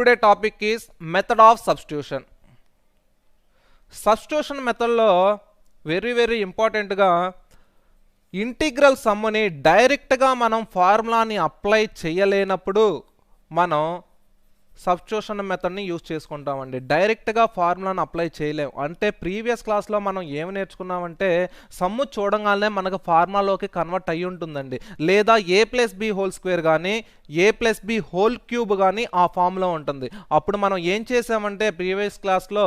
Today topic is method of substitution. Substitution method లో very important గా integral సమ్ని direct గా మనం ఫార్ములాని అప్లై చేయలేనప్పుడు మనం సబ్స్టిట్యూషన్ మెథడ్ ని యూస్ చేసుకుంటామండి. డైరెక్ట్ గా ఫార్ములాని అప్లై చేయలేం. అంటే ప్రీవియస్ క్లాస్ లో మనం ఏమి నేర్చుకున్నామంటే సమ్ము చూడగానే మనకు ఫార్ములాలోకి కన్వర్ట్ అయ్యి ఉంటుందండి. లేదా a+b² కానీ a+b³ కానీ ఆ ఫామ్ లో ఉంటుంది. అప్పుడు మనం ఏం చేసామంటే ప్రీవియస్ క్లాస్ లో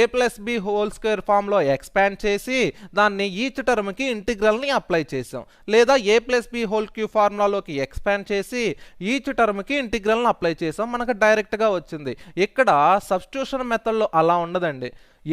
a+b² ఫామ్ లో ఎక్స్పాండ్ చేసి దాన్ని ఈచ్ టర్మ్ కి ఇంటిగ్రల్ ని అప్లై చేసాం. లేదా a+b³ ఫార్ములాలోకి ఎక్స్పాండ్ చేసి ఈచ్ టర్మ్ కి ఇంటిగ్రల్ ని అప్లై చేసాం. మనకు డైరెక్ట్ గా వచ్చింది. ఇక్కడ సబ్స్టిట్యూషన్ మెథడ్ లో అలా ఉండదండి.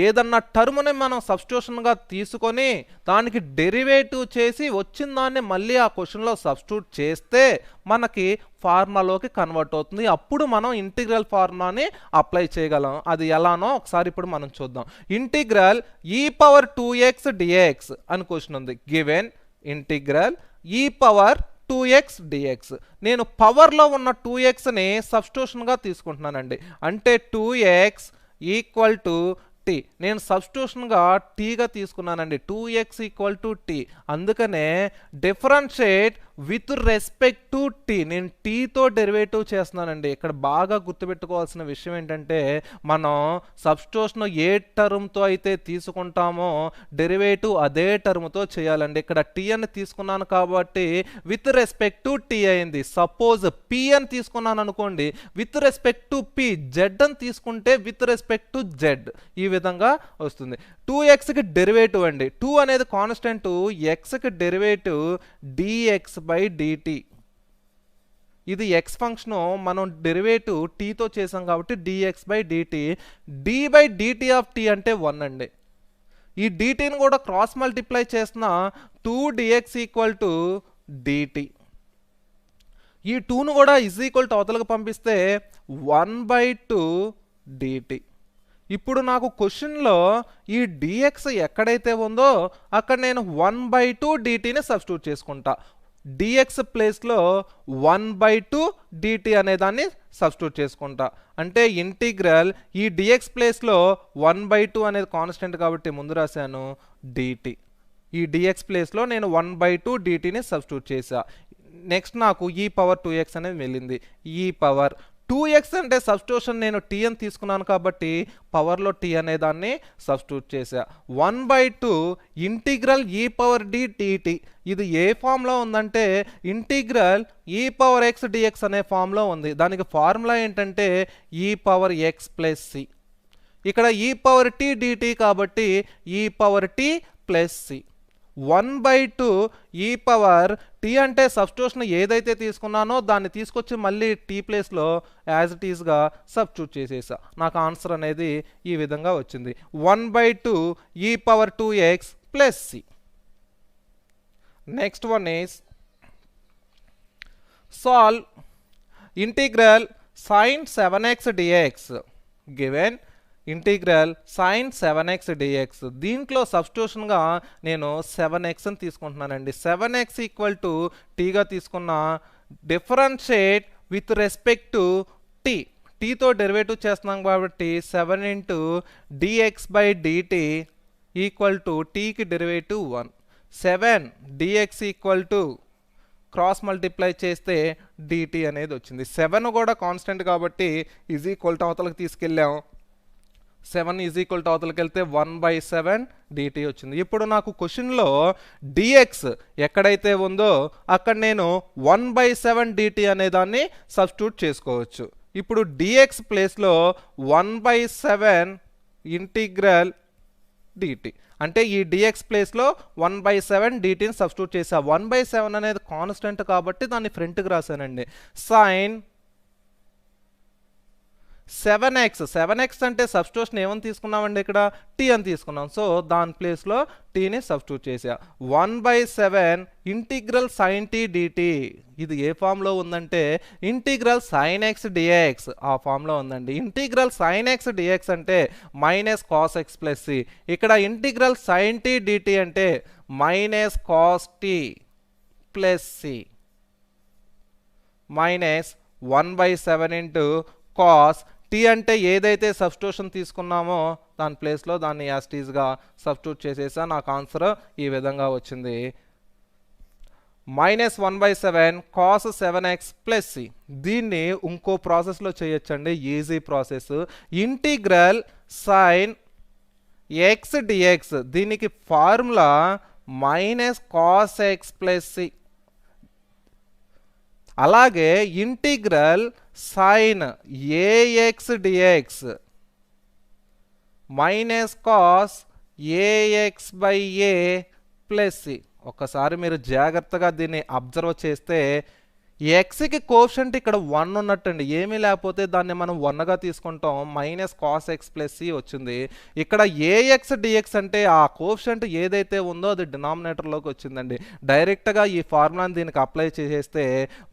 ఏదన్నా టర్మ్ని మనం సబ్స్టిట్యూషన్ గా తీసుకొని దానికి డెరివేటివ్ చేసి వచ్చిన దాన్ని మళ్ళీ ఆ క్వశ్చన్లో సబ్స్టిట్యూట్ చేస్తే మనకి ఫార్ములాలోకి కన్వర్ట్ అవుతుంది. అప్పుడు మనం ఇంటిగ్రల్ ఫార్ములాని అప్లై చేయగలం. అది ఎలానో ఒకసారి ఇప్పుడు మనం చూద్దాం. ఇంటిగ్రల్ e⁻2x dx అని క్వశ్చన్ ఉంది. Given integral e⁻2x dx. నేను పవర్లో ఉన్న 2xని సబ్స్టిట్యూషన్గా తీసుకుంటున్నానండి. అంటే 2x = t. నేను సబ్స్టిట్యూషన్గా టీగా తీసుకున్నానండి. 2x = t. అందుకనే differentiate with respect to t. నేను టీతో డెరివేటివ్ చేస్తున్నానండి. ఇక్కడ బాగా గుర్తుపెట్టుకోవాల్సిన విషయం ఏంటంటే మనం సబ్స్టిట్యూషన్ ఏ టర్మ్తో అయితే తీసుకుంటామో డెరివేటివ్ అదే టర్మ్తో చేయాలండి. ఇక్కడ టీ అని తీసుకున్నాను కాబట్టి విత్ రెస్పెక్ట్ టు టీ అయింది. సపోజ్ పి అని తీసుకున్నాను అనుకోండి, with respect to P. Z అని తీసుకుంటే విత్ రెస్పెక్ట్ టు జెడ్. ఈ విధంగా వస్తుంది. 2xకి డెరివేటివ్ అండి. 2 అనేది కాన్స్టెంట్, xకి డెరివేటివ్ dx/dt. ఇది x ఫంక్షన్, మనం డెరివేటివ్ టీతో చేసాం కాబట్టి dx/dt. d/dt ఆఫ్ t అంటే 1 అండి. ఈ dtని కూడా క్రాస్ మల్టిప్లై చేసిన 2dx = dt. ఈ 2ను కూడా = అవతలకు పంపిస్తే 1/2 dt. ఇప్పుడు నాకు క్వశ్చన్లో ఈ dx ఎక్కడైతే ఉందో అక్కడ నేను 1/2 dtని సబ్స్టిట్యూట్ చేసుకుంటా. dx ప్లేస్లో 1/2 dt అనే దాన్ని సబ్స్టిట్యూట్ చేసుకుంటా. అంటే ఇంటిగ్రల్ ఈ dx ప్లేస్లో 1/2 అనేది కాన్స్టెంట్ కాబట్టి ముందు రాశాను dt. ఈ dx ప్లేస్లో నేను 1/2 dtని సబ్స్టిట్యూట్ చేశా. నెక్స్ట్ నాకు e⁻2x అనేది వెళ్ళింది. e⁻2x అంటే సబ్స్టిట్యూషన్ నేను t అని తీసుకున్నాను కాబట్టి పవర్లో t అనే దాన్ని సబ్స్టిట్యూట్ చేసా. 1/2 ఇంటిగ్రల్ e⁻dt. ఇది ఏ ఫామ్లో ఉందంటే ఇంటిగ్రల్ e⁻x dx అనే ఫామ్లో ఉంది. దానికి ఫార్ములా ఏంటంటే e⁻x+c. ఇక్కడ e⁻t dt కాబట్టి e⁻t+c. 1/2 e⁻t అంటే సబ్స్టిట్యూషన్ ఏదైతే తీసుకున్నానో దాన్ని తీసుకొచ్చి మళ్ళీ t ప్లేస్లో యాజ్ ఇట్ ఈస్గా సబ్స్టిట్యూట్ చేసేసా. నాకు ఆన్సర్ అనేది ఈ విధంగా వచ్చింది. 1/2 e⁻2x+c. Next one is solve integral sin 7x dx. Given integral sin 7x dx. దీంట్లో సబ్స్టిట్యూషన్గా నేను 7x అని తీసుకుంటున్నానండి. 7x = tగా తీసుకున్న differentiate with respect to t. టీతో డెరివేటివ్ చేస్తున్నాం కాబట్టి 7 dx/dt = tకి డెరివేటివ్ 1. 7 dx = క్రాస్ మల్టిప్లై చేస్తే dt అనేది వచ్చింది. 7 కూడా కాన్స్టెంట్ కాబట్టి = అవతలకు తీసుకెళ్ళాం. 7 అవతలకి వెళ్తే 1/7 dt వచ్చింది. ఇప్పుడు నాకు క్వశ్చన్లో dx ఎక్కడైతే ఉందో అక్కడ నేను 1/7 dt అనే దాన్ని సబ్స్టిట్యూట్ చేసుకోవచ్చు. ఇప్పుడు dx ప్లేస్లో 1/7 ఇంటిగ్రల్ dt. అంటే ఈ dx ప్లేస్లో 1/7 dtని సబ్స్టిట్యూట్ చేసా. 1/7 అనేది కాన్స్టెంట్ కాబట్టి దాన్ని ఫ్రంట్కి రాశానండి. sin 7x అంటే సబ్స్టిట్యూషన్ ఏమని తీసుకున్నామండి, ఇక్కడ t అని తీసుకున్నాం. సో దాని ప్లేస్లో tని సబ్స్టిట్యూట్ చేసా. 1/7 ఇంటిగ్రల్ sin t dt. ఇది ఏ ఫామ్లో ఉందంటే ఇంటిగ్రల్ sin x dx ఆ ఫామ్లో ఉందండి. ఇంటిగ్రల్ sin x dx అంటే -cos x + c. ఇక్కడ ఇంటిగ్రల్ sin t dt అంటే -cos t + c. -1/7 cos tea అంటే ఏదైతే సబ్స్టిట్యూషన్ తీసుకున్నామో దాని ప్లేస్లో దాన్ని యాస్టీస్గా సబ్స్టిట్యూట్ చేసేసా. నాకు ఆన్సర్ ఈ విధంగా వచ్చింది. -1/7 cos 7x ప్లస్ సి. దీన్ని ఇంకో ప్రాసెస్లో చేయొచ్చండి, easy process. Integral sine x d x, దీనికి formula -cos x plus C. అలాగే integral sine a x d x -cos ax/a plus C. ఒకసారి మీరు జాగ్రత్తగా దీన్ని అబ్జర్వ్ చేస్తే ఎక్స్కి కోషంట్ ఇక్కడ 1 ఉన్నట్టండి, ఏమీ లేకపోతే దాన్ని మనం 1గా తీసుకుంటాం. -cos x ప్లస్ సి వచ్చింది. ఇక్కడ ఏఎక్స్ డిఎక్స్ అంటే ఆ కోషంట్ ఏదైతే ఉందో అది డినామినేటర్లోకి వచ్చిందండి. డైరెక్ట్గా ఈ ఫార్ములాని దీనికి అప్లై చేసేస్తే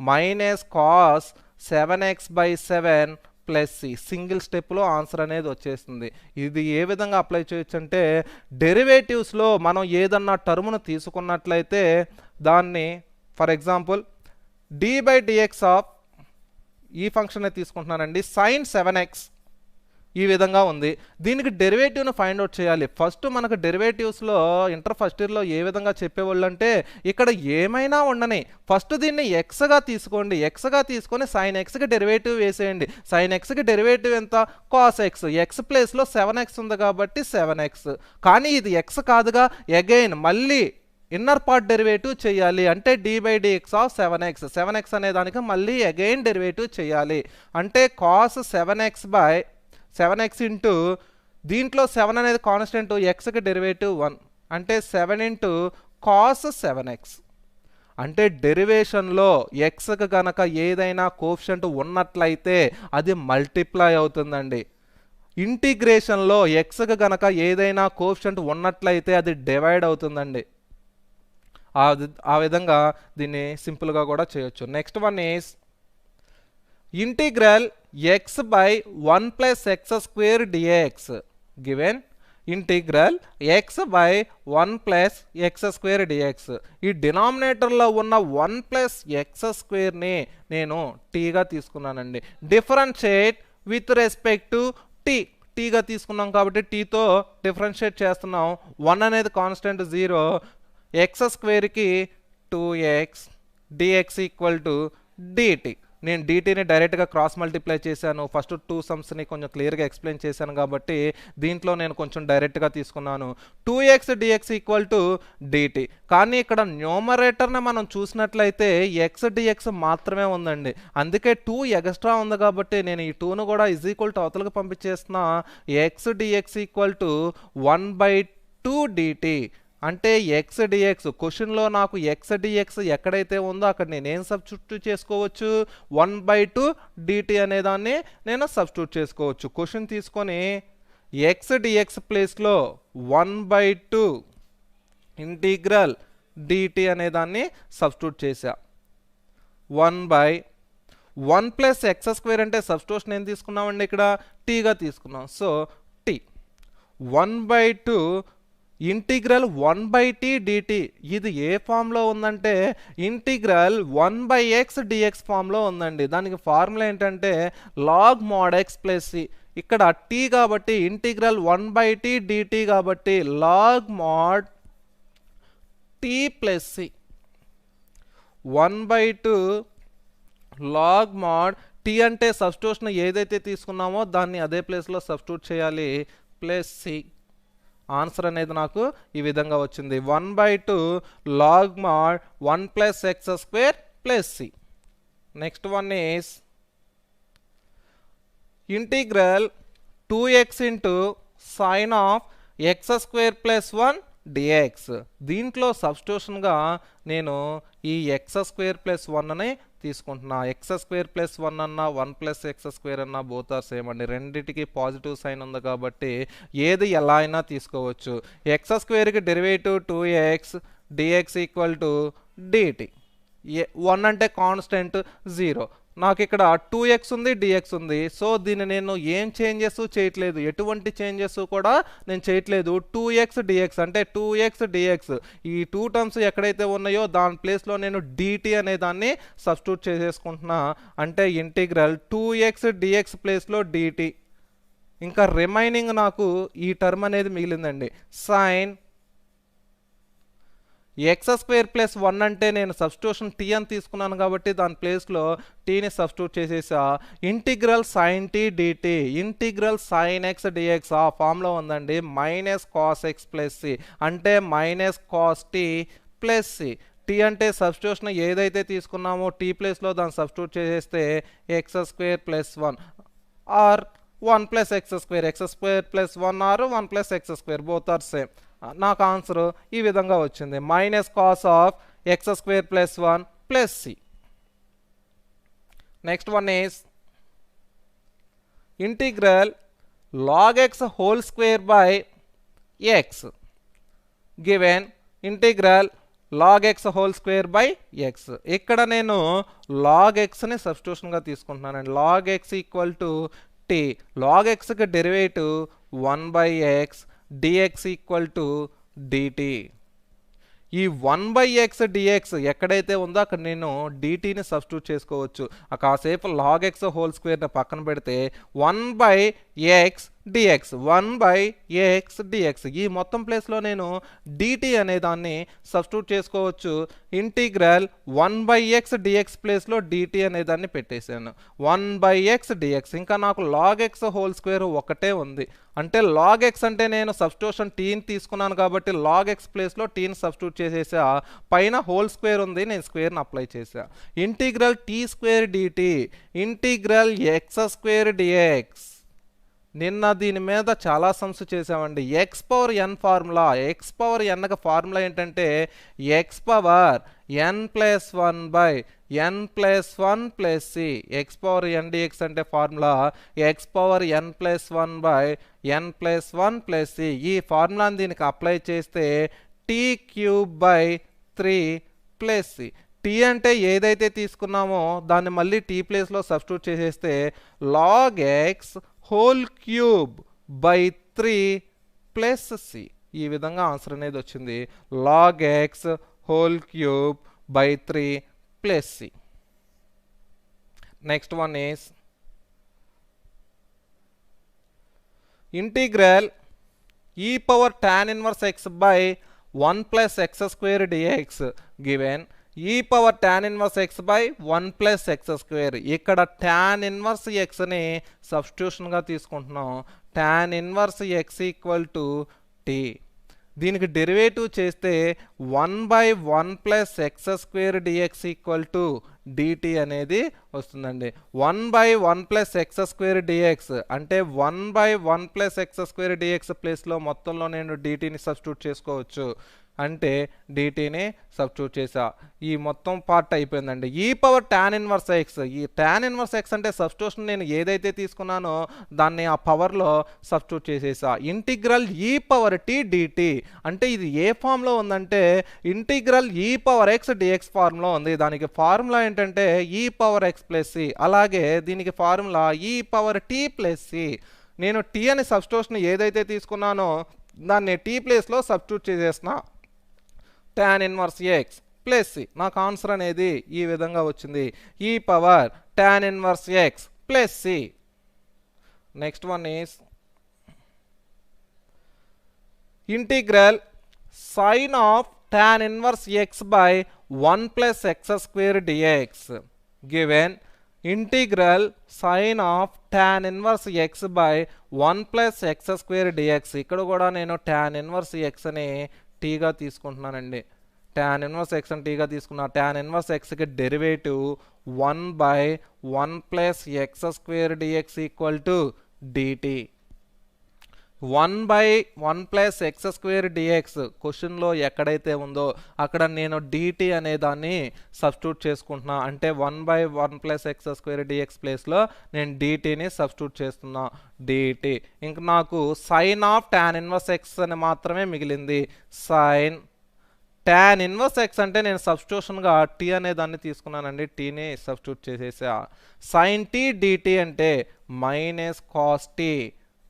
-cos 7x/7 plus c, single స్టెప్లో ఆన్సర్ అనేది వచ్చేస్తుంది. ఇది ఏ విధంగా అప్లై చేయొచ్చు అంటే, డెరివేటివ్స్లో మనం ఏదన్నా టర్మ్ను తీసుకున్నట్లయితే దాన్ని ఫర్ ఎగ్జాంపుల్ d/dx ఆఫ్ ఈ ఫంక్షన్ తీసుకుంటున్నానండి, sin 7x ఈ విధంగా ఉంది. దీనికి డెరివేటివ్ను ఫైండ్ అవుట్ చేయాలి. ఫస్ట్ మనకు డెరివేటివ్స్లో ఇంటర్ ఫస్ట్ ఇయర్లో ఏ విధంగా చెప్పేవాళ్ళు అంటే, ఇక్కడ ఏమైనా ఉండని ఫస్ట్ దీన్ని ఎక్స్గా తీసుకోండి, ఎక్స్గా తీసుకొని sin xకి డెరివేటివ్ వేసేయండి. sin xకి డెరివేటివ్ ఎంత? cos x. ఎక్స్ ప్లేస్లో 7x ఉంది కాబట్టి 7x. కానీ ఇది ఎక్స్ కాదుగా, అగైన్ మళ్ళీ ఇన్నర్ పార్ట్ డెరివేటివ్ చేయాలి. అంటే d/dx ఆఫ్ 7x. 7x అనే దానికి మళ్ళీ అగైన్ డెరివేటివ్ చేయాలి. అంటే cos 7x ఇంటూ దీంట్లో 7 అనేది కాన్స్టెంట్, ఎక్స్కి డెరివేటివ్ 1 అంటే 7 ఇంటూ cos 7x. అంటే డెరివేషన్లో ఎక్స్కి కనుక ఏదైనా కోఎఫిషియంట్ ఉన్నట్లయితే అది మల్టిప్లై అవుతుందండి. ఇంటిగ్రేషన్లో ఎక్స్కి కనుక ఏదైనా కోఎఫిషియంట్ ఉన్నట్లయితే అది డివైడ్ అవుతుందండి. ఆ విధంగా దీన్ని సింపుల్గా కూడా చేయొచ్చు. Next one is integral x/1 + x² dx given integral x/1 + x² dx. ఈ డినామినేటర్లో ఉన్న 1 + x² నేను టీగా తీసుకున్నానండి. డిఫరెన్షియేట్ విత్ రెస్పెక్ట్ టు టీగా తీసుకున్నాం కాబట్టి టీతో డిఫరెన్షియేట్ చేస్తున్నాం. 1 అనేది constant, 0 x² 2x dx = dt. నేను dtని డైరెక్ట్గా క్రాస్ మల్టిప్లై చేశాను. ఫస్ట్ 2 సమ్స్ని కొంచెం క్లియర్గా ఎక్స్ప్లెయిన్ చేశాను కాబట్టి దీంట్లో నేను కొంచెం డైరెక్ట్గా తీసుకున్నాను. 2x dx = dt. కానీ ఇక్కడ న్యూమరేటర్ని మనం చూసినట్లయితే x dx మాత్రమే ఉందండి. అందుకే 2 ఎక్స్ట్రా ఉంది కాబట్టి నేను ఈ 2ను కూడా = అవతలకు పంపించేస్తున్నా. x dx = 1/2 dt. అంటే x dx క్వశ్చన్లో నాకు x dx ఎక్కడైతే ఉందో అక్కడ నేనేం సబ్స్టిట్యూట్ చేసుకోవచ్చు? 1/2 dt అనేదాన్ని నేను సబ్స్టిట్యూట్ చేసుకోవచ్చు. క్వశ్చన్ తీసుకొని x dx ప్లేస్లో 1/2 ఇంటిగ్రల్ dt అనేదాన్ని సబ్స్టిట్యూట్ చేశా. 1/1 + x² అంటే సబ్స్టిట్యూషన్ ఏం తీసుకున్నామండి? ఇక్కడ టీగా తీసుకున్నాం. So t 1/2 integral 1/t dt. ఇది ఏ ఫామ్లో ఉందంటే ఇంటిగ్రల్ 1/x dx ఫామ్లో ఉందండి. దానికి ఫార్ములా ఏంటంటే log mod x + c. ఇక్కడ t కాబట్టి ఇంటిగ్రల్ 1/t dt కాబట్టి log mod t + c. 1/2 log mod t అంటే సబ్స్టిట్యూషన్ ఏదైతే తీసుకున్నామో దాన్ని అదే ప్లేస్లో సబ్స్టిట్యూట్ చేయాలి, ప్లస్ c. ఆన్సర్ అనేది నాకు ఈ విధంగా వచ్చింది. 1/2 log mod 1 + x² + c. Next one is integral 2x sin x² + 1 dx. దీంట్లో సబ్స్టిట్యూషన్గా నేను ఈ x² + 1ని తీసుకుంటున్నా. x² + 1 అన్నా 1 + x² అన్నా బోత్ ఆర్ సేమ్ అండి. రెండింటికి పాజిటివ్ సైన్ ఉంది కాబట్టి ఏది ఎలా అయినా తీసుకోవచ్చు. x² derivative 2x dx = dt. 1 అంటే కాన్స్టెంట్, 0. నాకు ఇక్కడ 2x ఉంది, dx ఉంది. సో దీన్ని నేను ఏం చేంజెస్ చేయట్లేదు, ఎటువంటి చేంజెస్ కూడా నేను చేయట్లేదు. 2x dx అంటే 2x dx ఈ 2 టర్మ్స్ ఎక్కడైతే ఉన్నాయో దాని ప్లేస్లో నేను dt అనే దాన్ని సబ్స్టిట్యూట్ చేసేసుకుంటున్నా. అంటే ఇంటిగ్రల్ 2x dx ప్లేస్లో dt ఇంకా రిమైనింగ్ నాకు ఈ టర్మ్ అనేది మిగిలిందండి. సైన్ x² ప్లస్ 1 అంటే నేను సబ్స్టిట్యూషన్ t అని తీసుకున్నాను కాబట్టి దాని ప్లేస్లో టీని సబ్స్టిట్యూట్ చేసేసా. Integral sine t d t, integral sine x d x ఆ ఫామ్లో ఉందండి. Minus cos x plus C అంటే minus cos t plus C. T అంటే సబ్స్టిట్యూషన్ ఏదైతే తీసుకున్నామో టీ ప్లేస్లో దాన్ని సబ్స్టిట్యూట్ చేసేస్తే x² plus 1 or 1 plus x² plus 1 or 1 plus x² both are same. నాకు ఆన్సర్ ఈ విధంగా వచ్చింది, minus cos of x² plus 1 plus C. Next one is integral log x whole square by x given integral log x whole square by x. ఇక్కడ నేను log xని సబ్స్టిట్యూషన్గా తీసుకుంటున్నానండి. log x equal to t, log xకి derivative 1/x dx equal to dt. ఈ 1/x dx ఎక్కడైతే ఉందో అక్కడ నేను dtని సబ్స్టిట్యూట్ చేసుకోవచ్చు. కాసేపు log x హోల్ స్క్వేర్ని పక్కన పెడితే 1/x dx 1/x dx ఈ మొత్తం ప్లేస్లో నేను dt అనే దాన్ని సబ్స్టిట్యూట్ చేసుకోవచ్చు. ఇంటిగ్రల్ 1/x dx ప్లేస్లో dt అనే దాన్ని పెట్టేశాను. 1/x dx ఇంకా నాకు log x హోల్ స్క్వేర్ ఒకటే ఉంది. అంటే log x అంటే నేను సబ్స్టిట్యూషన్ టీని తీసుకున్నాను కాబట్టి log x ప్లేస్లో టీని సబ్స్టిట్యూట్ చేసేసా. పైన హోల్ స్క్వేర్ ఉంది, నేను స్క్వేర్ని అప్లై చేసా. Integral t² dt integral x² dx. నిన్న దీని మీద చాలా సమ్స్ చేసామండి. X power n formula, x power ఎన్కి ఫార్ములా ఏంటంటే x power n plus 1/n plus 1 plus C. X power n d x అంటే formula x power n plus 1/n plus 1 plus C. ఈ ఫార్ములాని దీనికి అప్లై చేస్తే t³ 3 ప్లస్ సి. టీ అంటే ఏదైతే తీసుకున్నామో దాన్ని మళ్ళీ టీ ప్లేస్లో సబ్స్టిట్యూట్ చేసేస్తే log x whole cube by 3 plus C. ఈ విధంగా ఆన్సర్ అనేది వచ్చింది, log x whole cube by 3 plus C. Next one is integral e power tan inverse x by 1 plus x² dx given e power tan inverse x by 1 plus x². ఇక్కడ tan inverse xని సబ్స్టిట్యూషన్గా తీసుకుంటున్నాం. tan inverse x equal to t. దీనికి derivative చేస్తే 1/1 plus x² dx equal to dt అనేది వస్తుందండి. 1/1 plus x² dx అంటే 1/1 plus x² dx ప్లేస్లో మొత్తంలో నేను dtని సబ్స్టిట్యూట్ చేసుకోవచ్చు. అంటే dtని సబ్స్టిట్యూట్ చేసా. ఈ మొత్తం పార్ట్ అయిపోయిందండి. ఈ పవర్ tan ఇన్వర్స్ x, ఈ tan ఇన్వర్స్ x అంటే సబ్స్టిట్యూషన్ నేను ఏదైతే తీసుకున్నానో దాన్ని ఆ పవర్లో సబ్స్టిట్యూట్ చేసేసా. Integral e power t dt అంటే ఇది ఏ ఫామ్లో ఉందంటే integral e power x dx formula ఉంది. దానికి ఫార్ములా ఏంటంటే e power x plus C. అలాగే దీనికి formula e power t plus C. నేను t అనే సబ్స్టిట్యూషన్ ఏదైతే తీసుకున్నానో దాన్ని t ప్లేస్లో సబ్స్టిట్యూట్ చేసేసిన tan inverse x plus C. నాకు ఆన్సర్ అనేది ఈ విధంగా వచ్చింది, e power tan inverse x plus C. Next one is integral sine of tan inverse x by 1 plus x² dx given integral sine of tan inverse x by 1 plus x² dx. ఇక్కడ కూడా నేను tan inverse x అని టీగా తీసుకుంటున్నానండి. tan inverse x అని టీగా తీసుకున్నా. tan ఇన్వర్స్ xకి derivative 1/1 plus x² dx equal to dt. 1/1 plus x² dx క్వశ్చన్లో ఎక్కడైతే ఉందో అక్కడ నేను dt అనే దాన్ని సబ్స్టిట్యూట్ చేసుకుంటున్నా. అంటే 1/1 ప్లస్ x² dx ప్లేస్లో నేను dtని సబ్స్టిట్యూట్ చేస్తున్నా, dt. ఇంక నాకు sine of tan inverse x అని మాత్రమే మిగిలింది. సైన్ tan ఇన్వర్స్ x అంటే నేను సబ్స్టిట్యూషన్గా t అనే దాన్ని తీసుకున్నానండి, టీని సబ్స్టిట్యూట్ చేసేసా. సైన్ t dt అంటే minus cos t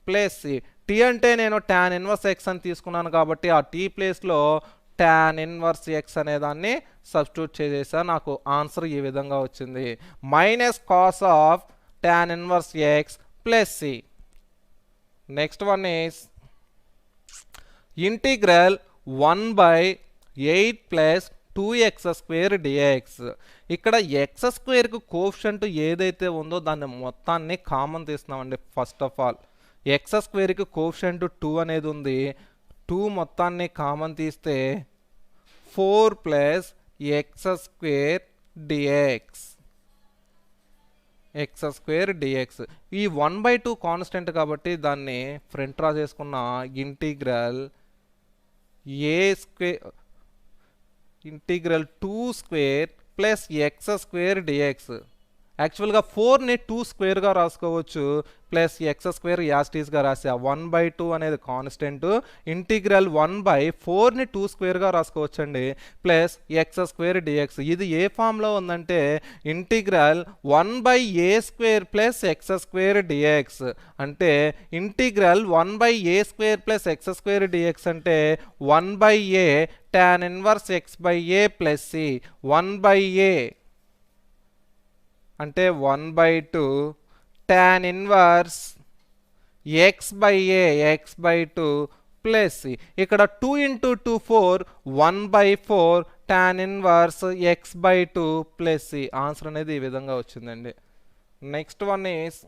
plus C. T అంటే నేను tan ఇన్వర్స్ x అని తీసుకున్నాను కాబట్టి ఆ టీ ప్లేస్లో tan ఇన్వర్స్ x అనే దాన్ని సబ్స్టిట్యూట్ చేసేసా. నాకు ఆన్సర్ ఈ విధంగా వచ్చింది, minus cos of tan inverse x plus C. Next one is integral 1/8 plus 2x² dx. ఇక్కడ ఎక్స్ స్క్వేర్కు కోఎఫిషియంట్ ఏదైతే ఉందో దాన్ని మొత్తాన్ని కామన్ తీస్తున్నామండి. ఫస్ట్ ఆఫ్ ఆల్ ఎక్స్ స్క్వేర్కి కోఎఫిషియంట్ 2 అనేది ఉంది. 2 మొత్తాన్ని కామన్ తీస్తే 4 plus x² dx. x² dx. ఈ 1/2 కాన్స్టెంట్ కాబట్టి దాన్ని ఫ్రంట్ డ్రా చేసుకున్న integral integral 2² plus x² dx. యాక్చువల్గా 4ని 2² రాసుకోవచ్చు, ప్లస్ x² యాస్టీస్గా రాసా. 1/2 అనేది కాన్స్టెంట్, ఇంటిగ్రల్ 1/4ని 2² రాసుకోవచ్చండి, ప్లస్ x² dx. ఇది ఏ ఫామ్లో ఉందంటే integral 1/a² plus x² dx. అంటే integral 1/a² plus x² dx అంటే 1/a tan inverse x/a plus c. 1/a అంటే 1/2 tan inverse x/2 plus c. ఇక్కడ 2 × 2 4, 1/4 tan inverse x/2 plus c. Answer అనేది ఈ విధంగా వచ్చిందండి. Next one is